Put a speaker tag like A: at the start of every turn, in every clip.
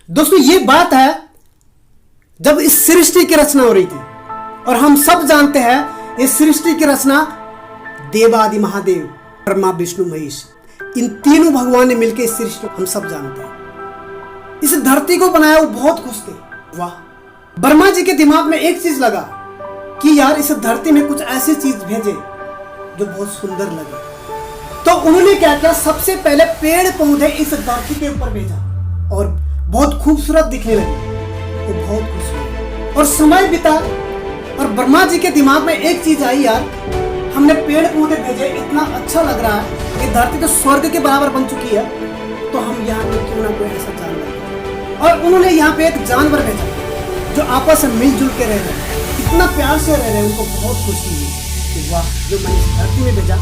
A: दोस्तों ये बात है जब इस सृष्टि की रचना हो रही थी, और हम सब जानते हैं इस सृष्टि की रचना देवादि महादेव ब्रह्मा विष्णु महेश इन तीनों भगवान ने मिलकर इस सृष्टि हम सब जानते हैं। इस धरती को बनाया वो बहुत खुश थे। वाह, ब्रह्मा जी के दिमाग में एक चीज लगा कि यार इस धरती में कुछ ऐसी चीज भेजे जो बहुत सुंदर लगे। तो उन्होंने क्या किया, सबसे पहले पेड़ पौधे इस धरती के ऊपर भेजा और बहुत खूबसूरत दिखने लगे। वो बहुत खुश हुए और समय बीता और ब्रह्मा जी के दिमाग में एक चीज आई, यार हमने पेड़ पौधे भेजे, इतना अच्छा लग रहा है कि धरती तो स्वर्ग के बराबर बन चुकी है, तो हम यहाँ पे क्यों ना कोई ऐसा जानवर। और उन्होंने यहाँ पे एक जानवर भेजा जो आपस में मिलजुल के रह रहे, इतना प्यार से रह रहे, उनको बहुत खुशी हुई कि वाह जो मैंने इस धरती में भेजा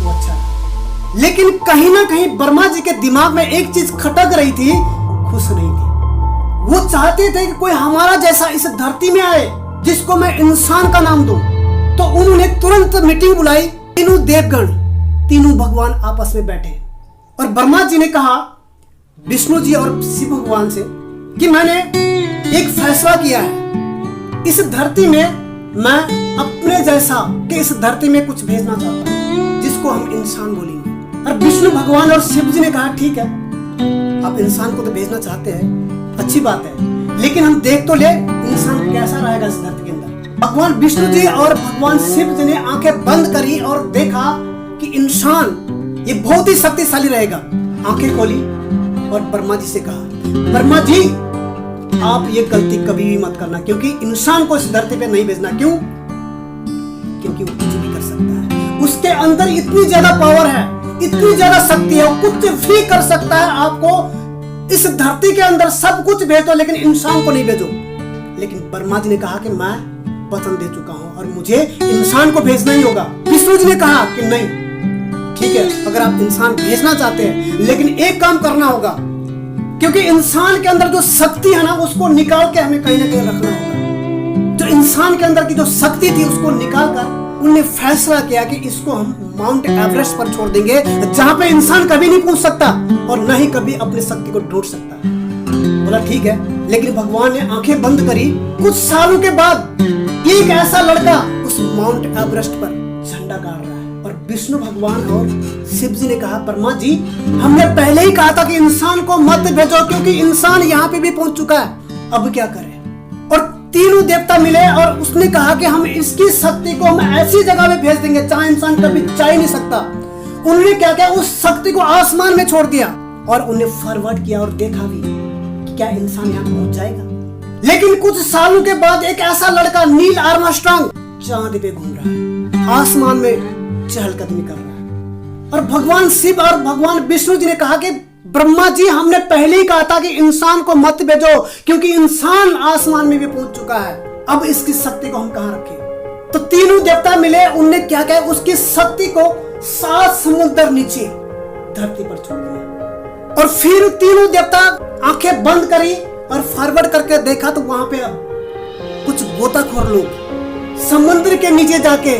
A: वो अच्छा है। लेकिन कहीं ना कहीं ब्रह्मा जी के दिमाग में एक चीज खटक रही थी, खुश नहीं थी। वो चाहते थे कि कोई हमारा जैसा इस धरती में आए जिसको मैं इंसान का नाम दूं। तो उन्होंने तुरंत मीटिंग बुलाई, तीनों देवगण तीनों भगवान आपस में बैठे और ब्रह्मा जी ने कहा विष्णु जी और शिव भगवान से कि मैंने एक फैसला किया है, इस धरती में मैं अपने जैसा कि इस धरती में कुछ भेजना चाहता हूं जिसको हम इंसान बोलेंगे। और विष्णु भगवान और शिव जी ने कहा ठीक है, आप इंसान को तो भेजना चाहते हैं, अच्छी बात है, लेकिन हम देख तो ले इंसान कैसा रहेगा इस धरती के अंदर। भगवान विष्णु जी और भगवान शिव जी ने आंखें बंद करी और देखा कि इंसान ये बहुत ही शक्तिशाली रहेगा। आंखें खोली और ब्रह्मा जी से कहा ब्रह्मा जी आप ये गलती कभी भी मत करना, क्योंकि इंसान को इस धरती पे नहीं भेजना। क्यों? क्योंकि वो कुछ भी कर सकता है, उसके अंदर इतनी ज्यादा पावर है, इतनी ज्यादा शक्ति है, वो कुछ भी कर सकता है। आपको इस धरती के अंदर सब कुछ भेजो लेकिन इंसान को नहीं भेजो। लेकिन ब्रह्मा जी ने कहा कि मैं वचन दे चुका हूं और मुझे इंसान को भेजना ही होगा। विष्णु जी ने कहा कि नहीं ठीक है, अगर आप इंसान भेजना चाहते हैं लेकिन एक काम करना होगा, क्योंकि इंसान के अंदर जो शक्ति है ना उसको निकाल के हमें कहीं ना कहीं रखना होगा। जो इंसान के अंदर की जो शक्ति थी उसको निकाल कर उन्होंने फैसला किया कि इसको हम माउंट एवरेस्ट पर छोड़ देंगे, जहां पे इंसान कभी नहीं पहुंच सकता और न ही कभी अपनी शक्ति को ढूंढ सकता। बोला ठीक है, लेकिन भगवान ने आंखें बंद करी। कुछ सालों के बाद एक ऐसा लड़का उस माउंट एवरेस्ट पर झंडा गाड़ रहा है और विष्णु भगवान और शिव जी ने कहा ब्रह्मा जी हमने पहले ही कहा था कि इंसान को मत भेजो, क्योंकि इंसान यहाँ पे भी पहुंच चुका है, अब क्या करें। और तीनों देवता मिले और उसने कहा कि हम इसकी शक्ति को हम ऐसी जगह में भेज देंगे जहां इंसान कभी जा ही नहीं सकता। उन्होंने क्या किया, उस शक्ति को आसमान में छोड़ दिया और उन्हें फॉरवर्ड किया और देखा भी कि क्या इंसान यहाँ पहुंच जाएगा। लेकिन कुछ सालों के बाद एक ऐसा लड़का नील आर्मस्ट्रांग चांद पे घूम रहा है, आसमान में चहलकदमी कर रहा है। और भगवान शिव और भगवान विष्णु जी ने कहा कि ब्रह्मा जी हमने पहले ही कहा था कि इंसान को मत भेजो, क्योंकि इंसान आसमान में भी पहुंच चुका है, अब इसकी शक्ति को हम कहां रखें। तो तीनों देवता मिले, उनने क्या किया, उसकी शक्ति को 7 समुद्र नीचे धरती पर छोड़ दिया। और फिर तीनों देवता आंखें बंद करी और फॉरवर्ड करके देखा तो वहां पे अब कुछ गोताखोर लोग समुद्र के नीचे जाके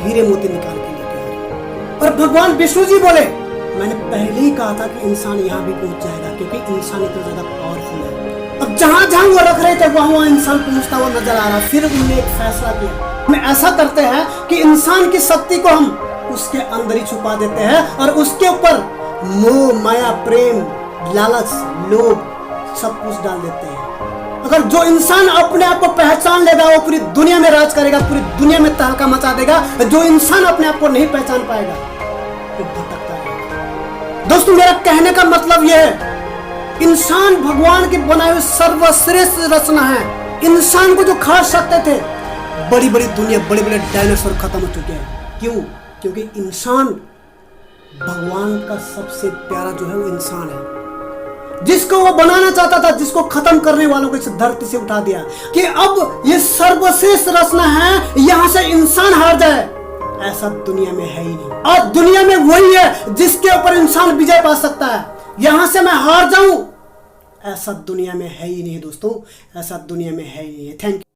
A: हीरे मोती निकाल के लेके आए। और भगवान विष्णु जी बोले मैंने पहले ही कहा था कि इंसान यहाँ भी पहुंच जाएगा, क्योंकि इंसान इतना ज्यादा पावरफुल है। अब जहां जहां वो रख रहे थे वहां इंसान पहुंचता हुआ नजर आ रहा। फिर उन्होंने एक फैसला किया, हम ऐसा करते हैं कि इंसान की शक्ति को हम उसके अंदर ही छुपा देते हैं और उसके ऊपर मोह माया प्रेम लालच लोभ सब कुछ डाल देते हैं। अगर जो इंसान अपने आप को पहचान लेगा वो पूरी दुनिया में राज करेगा, पूरी दुनिया में तहलका मचा देगा। जो इंसान अपने आप को नहीं पहचान पाएगा वो भटकता रहेगा। दोस्तों मेरा कहने का मतलब यह है, इंसान भगवान के बनाए हुए सर्वश्रेष्ठ रचना है। इंसान को जो खा सकते थे बड़ी बड़ी दुनिया, बड़े बड़े डायनासोर खत्म हो चुके हैं। क्यों? क्योंकि इंसान भगवान का सबसे प्यारा जो है वो इंसान है, जिसको वो बनाना चाहता था, जिसको खत्म करने वालों को इस धरती से उठा दिया कि अब ये सर्वश्रेष्ठ रचना है, यहां से इंसान हार जाए ऐसा दुनिया में है ही नहीं। और दुनिया में वही है जिसके ऊपर इंसान विजय पा सकता है। यहां से मैं हार जाऊं ऐसा दुनिया में है ही नहीं दोस्तों, ऐसा दुनिया में है ही नहीं है। Thank you.